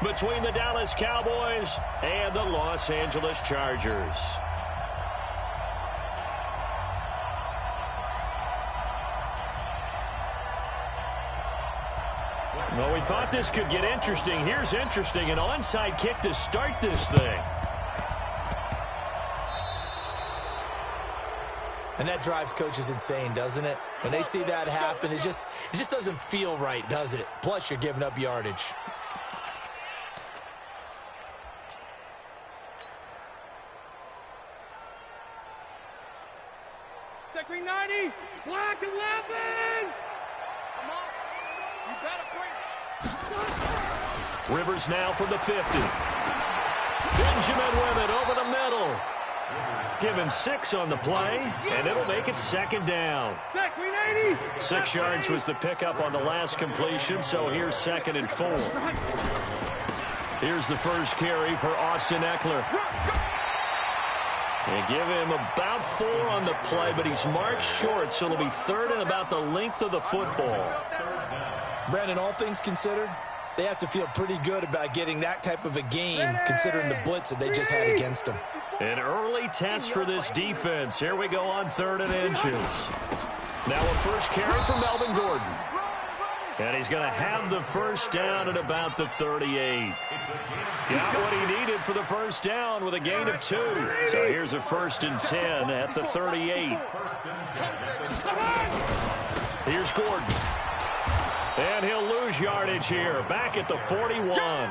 between the Dallas Cowboys and the Los Angeles Chargers. Well, we thought this could get interesting. Here's interesting, an onside kick to start this thing. And that drives coaches insane, doesn't it? When they see that happen, it just doesn't feel right, does it? Plus, you're giving up yardage. Second 90, black 11. Come on, you gotta bring. Rivers now from the 50. Benjamin with it over the middle. Give him 6 on the play, and it'll make it second down. 6 yards was the pickup on the last completion, so here's 2nd and 4. Here's the first carry for Austin Ekeler. They give him about 4 on the play, but he's marked short, so it'll be 3rd and about the length of the football. Brandon, all things considered, they have to feel pretty good about getting that type of a gain, considering the blitz that they just had against them. An early test for this defense. Here we go on 3rd and inches. Now a first carry for Melvin Gordon. And he's going to have the first down at about the 38. Got what he needed for the first down with a gain of 2. So here's a 1st and 10 at the 38. Here's Gordon. And he'll lose yardage here. Back at the 41.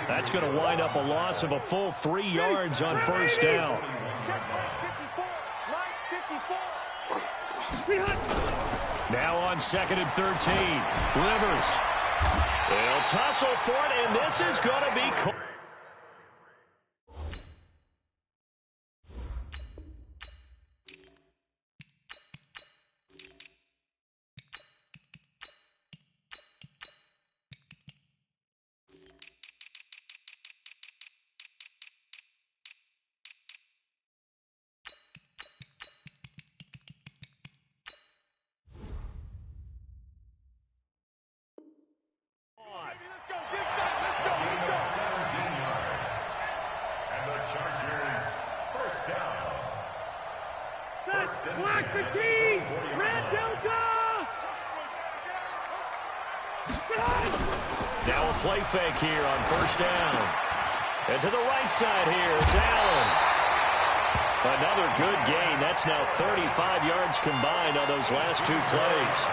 That's going to wind up a loss of a full 3 yards on first down. Now on 2nd and 13. Rivers. They'll tussle for it, and this is going to be caught. Black 15, red Delta. Now a play fake here on first down. And to the right side here, it's Allen. Another good gain. That's now 35 yards combined on those last 2 plays.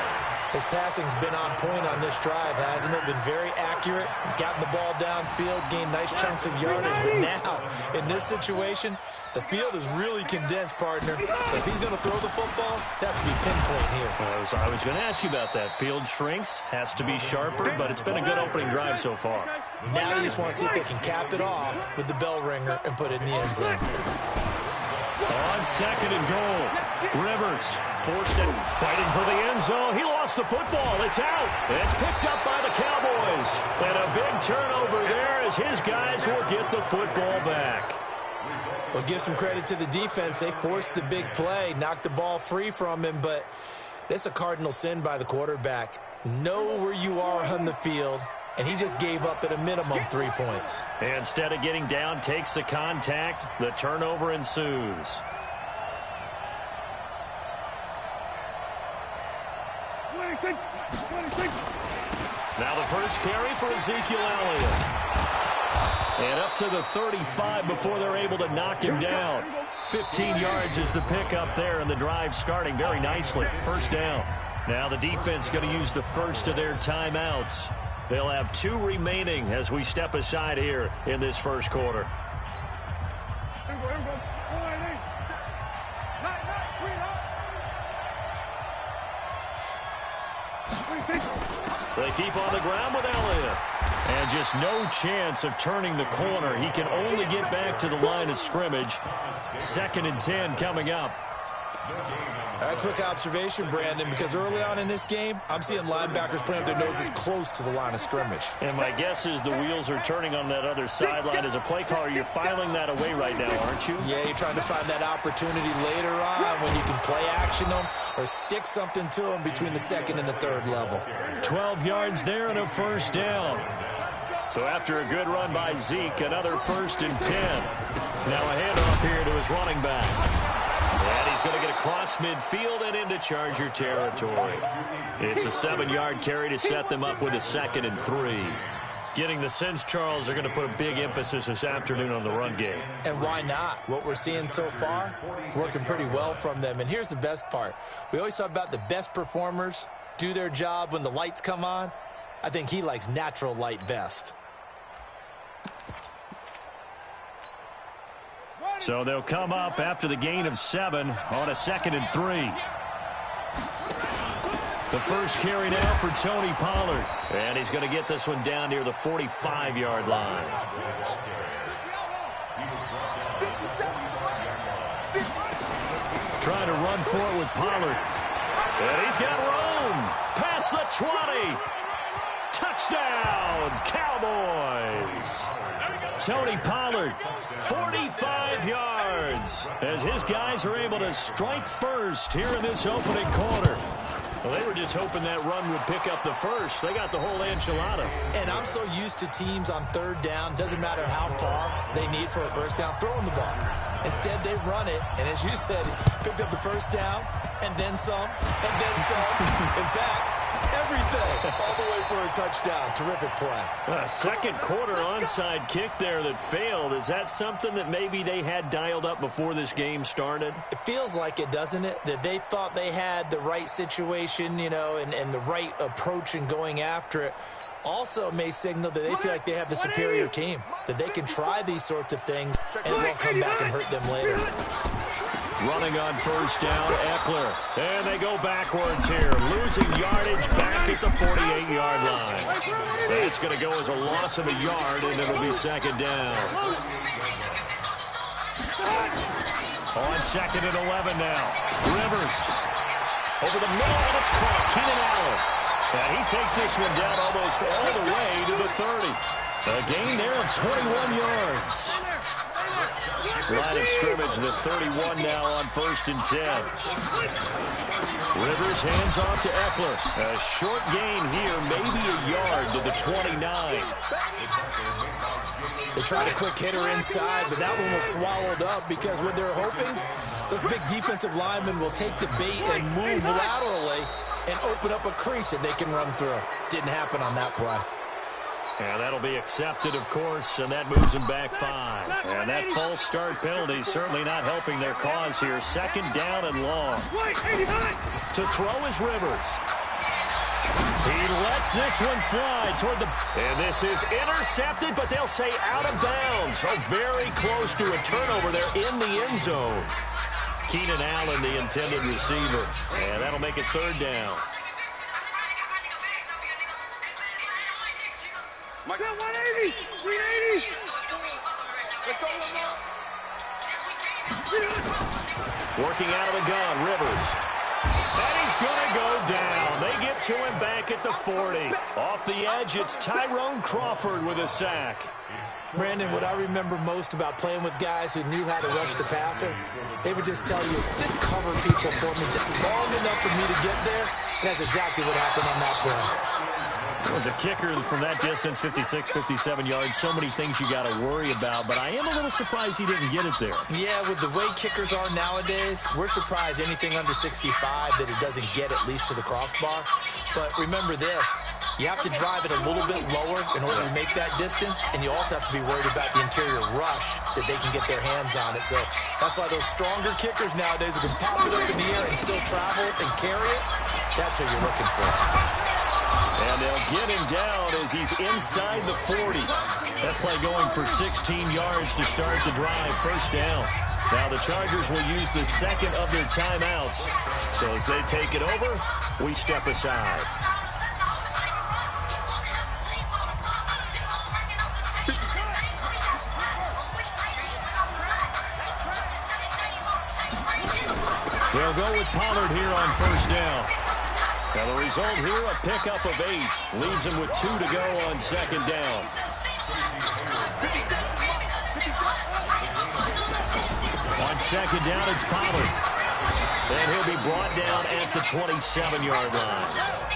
His passing's been on point on this drive, hasn't it? Been very accurate, gotten the ball downfield, gained nice chunks of yardage. But now, in this situation, the field is really condensed, partner. So if he's going to throw the football, that would be pinpoint here. I was going to ask you about that. Field shrinks, has to be sharper, but it's been a good opening drive so far. Now they just want to see if they can cap it off with the bell ringer and put it in the end zone. On 2nd and goal, Rivers forced it, fighting for the end zone. He lost the football. It's out. It's picked up by the Cowboys. And a big turnover there as his guys will get the football back. Well, give some credit to the defense. They forced the big play, knocked the ball free from him, but that's a cardinal sin by the quarterback. Know where you are on the field, and he just gave up at a minimum 3 points. Instead of getting down, takes the contact. The turnover ensues. Now the first carry for Ezekiel Elliott. And up to the 35 before they're able to knock him down. 15 yards is the pickup there, and the drive starting very nicely. First down. Now the defense going to use the first of their timeouts. They'll have 2 remaining as we step aside here in this first quarter. They keep on the ground with Elliott. And just no chance of turning the corner. He can only get back to the line of scrimmage. 2nd and 10 coming up. A quick observation, Brandon, because early on in this game, I'm seeing linebackers putting their noses close to the line of scrimmage. And my guess is the wheels are turning on that other sideline. As a play caller, you're filing that away right now, aren't you? Yeah, you're trying to find that opportunity later on when you can play action them or stick something to them between the 2nd and the 3rd level. 12 yards there and a first down. So after a good run by Zeke, another 1st and 10. Now a handoff here to his running back. And he's going to get across midfield and into Charger territory. It's a 7-yard carry to set them up with a 2nd and 3. Getting the sense, Charles, they're going to put a big emphasis this afternoon on the run game. And why not? What we're seeing so far, working pretty well from them. And here's the best part. We always talk about the best performers do their job when the lights come on. I think he likes natural light best. So they'll come up after the gain of 7 on a 2nd and 3. The first carry now for Tony Pollard. And he's going to get this one down near the 45-yard line. Trying to run for it with Pollard. And he's got room. Past the 20. Touchdown, Cowboys. Tony Pollard, 45 yards, as his guys are able to strike first here in this opening quarter. Well, they were just hoping that run would pick up the first. They got the whole enchilada. And I'm so used to teams on 3rd down, doesn't matter how far they need for a first down, throwing the ball. Instead, they run it, and as you said, picked up the first down, and then some, and then some. In fact, everything, all the way for a touchdown. Terrific play. A second quarter onside kick there that failed. Is that something that maybe they had dialed up before this game started? It feels like it, doesn't it? That they thought they had the right situation, you know, and the right approach in going after it. Also may signal that they feel like they have the superior team, that they can try these sorts of things and it won't come back and hurt them later. Running on first down, Eckler. And they go backwards here, losing yardage back at the 48-yard line. That's going to go as a loss of a yard, and it'll be 2nd down. On 2nd and 11 now. Rivers over the middle, and it's caught. Keenan Allen. And he takes this one down almost all the way to the 30. A gain there of 21 yards. Line of scrimmage, the 31 now on 1st and 10. Rivers hands off to Eckler. A short gain here, maybe a yard to the 29. They tried a quick hitter inside, but that one was swallowed up because what they're hoping, those big defensive linemen will take the bait and move laterally and open up a crease that they can run through. Didn't happen on that play. And that'll be accepted, of course, and that moves them back 5. And that false start penalty certainly not helping their cause here. 2nd down and long. To throw is Rivers. He lets this one fly toward the... And this is intercepted, but they'll say out of bounds. Oh, very close to a turnover there in the end zone. Keenan Allen, the intended receiver. And that'll make it 3rd down. Mike. 180! 380! Working out of the gun, Rivers. And he's going to go down. They get to him back at the 40. Off the edge, it's Tyrone Crawford with a sack. Brandon, what I remember most about playing with guys who knew how to rush the passer, they would just tell you, just cover people for me, just long enough for me to get there. And that's exactly what happened on that play. It was a kicker from that distance, 56, 57 yards. So many things you got to worry about, but I am a little surprised he didn't get it there. Yeah, with the way kickers are nowadays, we're surprised anything under 65 that it doesn't get at least to the crossbar. But remember this, you have to drive it a little bit lower in order to make that distance, and you also have to be worried about the interior rush that they can get their hands on it. So that's why those stronger kickers nowadays who can pop it up in the air and still travel and carry it, that's what you're looking for. And they'll get him down as he's inside the 40. That play going for 16 yards to start the drive. 1st down. Now the Chargers will use the 2nd of their timeouts. So as they take it over, we step aside. They'll go with Pollard here on 1st down. Now the result here, a pickup of 8. Leaves him with 2 to go on 2nd down. On 2nd down, it's Pollard. And he'll be brought down at the 27-yard line.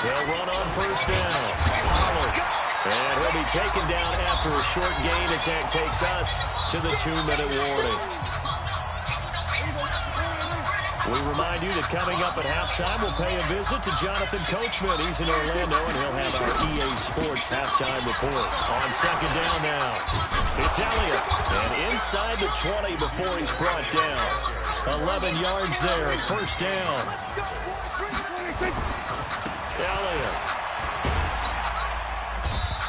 They'll run on first down. Pollard. And he'll be taken down after a short gain as that takes us to the 2-minute warning. We remind you that coming up at halftime, we'll pay a visit to Jonathan Coachman. He's in Orlando, and he'll have our EA Sports halftime report. On second down now, it's Elliott. And inside the 20 before he's brought down. 11 yards there, first down. Elliott.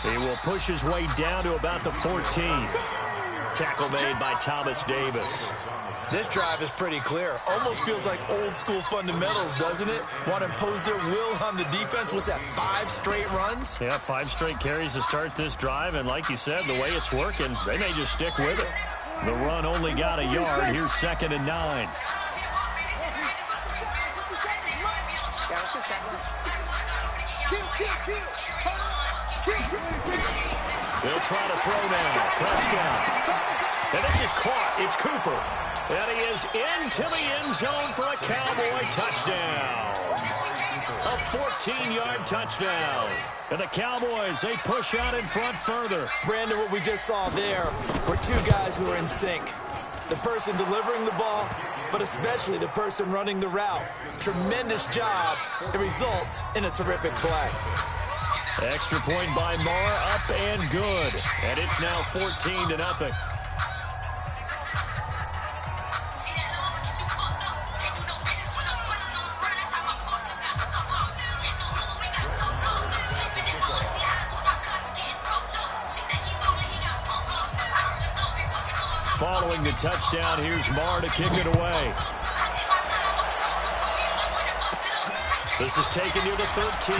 He will push his way down to about the 14. Tackle made by Thomas Davis. This drive is pretty clear. Almost feels like old school fundamentals, doesn't it? Want to impose their will on the defense. What's that, 5 straight runs? Yeah, 5 straight carries to start this drive. And like you said, the way it's working, they may just stick with it. The run only got a yard. Here's 2nd and 9. They'll try to throw now. Prescott. And this is caught. It's Cooper. And he is into the end zone for a Cowboy touchdown. A 14-yard touchdown. And the Cowboys, they push out in front further. Brandon, what we just saw there were 2 guys who are in sync. The person delivering the ball, but especially the person running the route. Tremendous job. It results in a terrific play. Extra point by Moore, up and good. And it's now 14-0. Following the touchdown, here's Moore to kick it away. This is taken near the 13.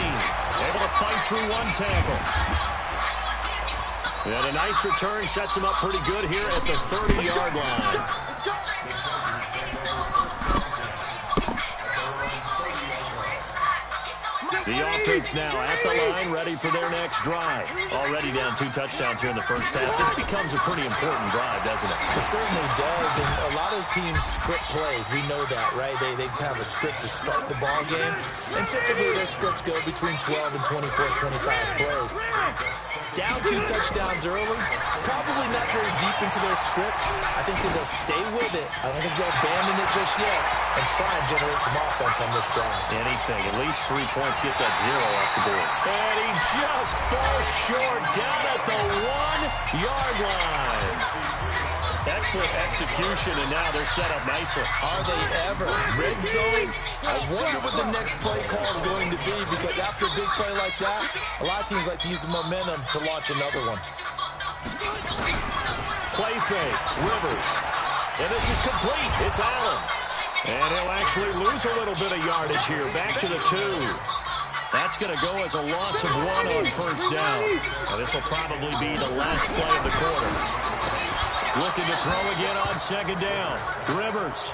Able to fight through 1 tackle. And a nice return sets him up pretty good here at the 30-yard line. The offense now at the line, ready for their next drive. Already down 2 touchdowns here in the first half. This becomes a pretty important drive, doesn't it? It certainly does, and a lot of teams script plays. We know that, right? They have a script to start the ball game, and typically their scripts go between 12 and 24, 25 plays. Down 2 touchdowns early, probably not very deep into their script. I think that they'll stay with it. I don't think they'll abandon it just yet and try and generate some offense on this drive. Anything, at least 3 points, get that 0 off the board. And he just falls short down at the 1-yard line. Excellent execution, and now they're set up nicely. Are they ever? Red zone? I wonder what the next play call is going to be, because after a big play like that, a lot of teams like to use the momentum to launch another one. Play fake, Rivers. And this is complete. It's Allen. And he'll actually lose a little bit of yardage here. Back to the 2. That's going to go as a loss of 1 on first down. Now, this will probably be the last play of the quarter. Looking to throw again on second down. Rivers.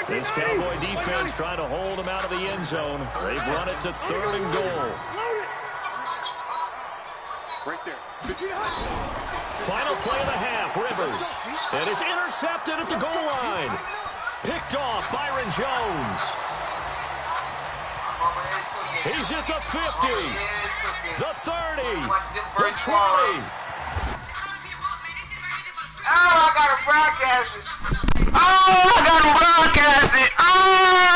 This Cowboy defense trying to hold him out of the end zone. They've run it to 3rd and goal. Right there. Final play of the half, Rivers. And it's intercepted at the goal line. Picked off Byron Jones. He's at the 50, the 30, the 20. Oh, I gotta broadcast it. Oh, I gotta broadcast it. Oh!